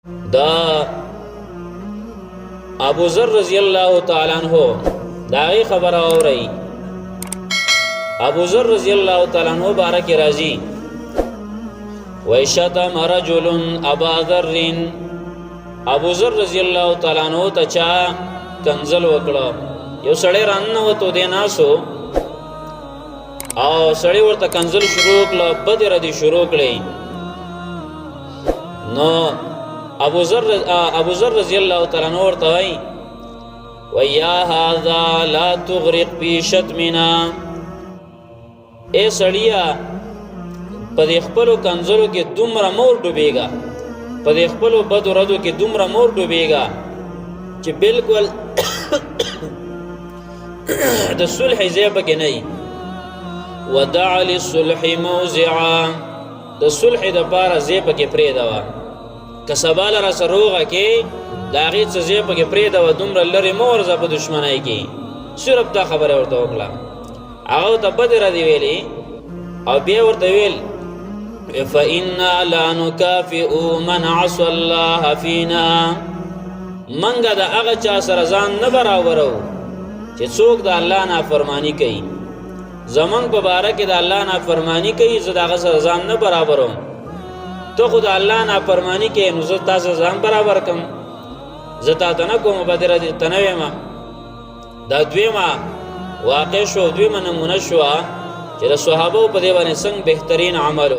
دا ابو ذر رضی اللہ تعالی عنہ داغی خبر اور رہی ابو ذر رضی اللہ تعالی عنہ بارک راضی وشتم رجل ابا ذر ابو ذر رضی اللہ تعالی عنہ تچا کنزل وکړه یو سړی رانه وته دیناسو او سړی ورته کنزل شروع کړه بد ردی شروع کړي نو ابو ذر رضی اللہ تعالی عنہ ورته وای ویا هذا لا تغرق في شتمنا اے سړیا په خپل کنزلو کې دومره مور ډوبېګا په خپل بد ردو کې دومره مور ډوبېګا چې بالکل د صلح ځای پکې نه ودع للصلح موضعا د صلح د پاره ځای پکې پرېږدوه که سبا لره سروغه کې د هغې څه ځای پکې پرېږدوه دومره لرې مه ورځه په دشمنۍ کې صرف دا خبره ورته وکړه هغه ورته بدې ردې ویلې او بیا ورته ویل فإنا لا نكافئ من عصى الله فينا منګه د هغه چا سره ځان نه برابرو چې څوک د الله نافرمانی کوي زمونږ په باره کې د الله نافرمانی کوي زه د هغه سره ځان نه برابروم ته خو د الله نافرمانی کوي نو زه تاسو ځان برابر کم زه تا ته نه کوم بدره دې ته نه ویمه دا دویمه واقع شو دویمه نمونه شوه چې د صحابو په دې باندې څنګه بهترین عمل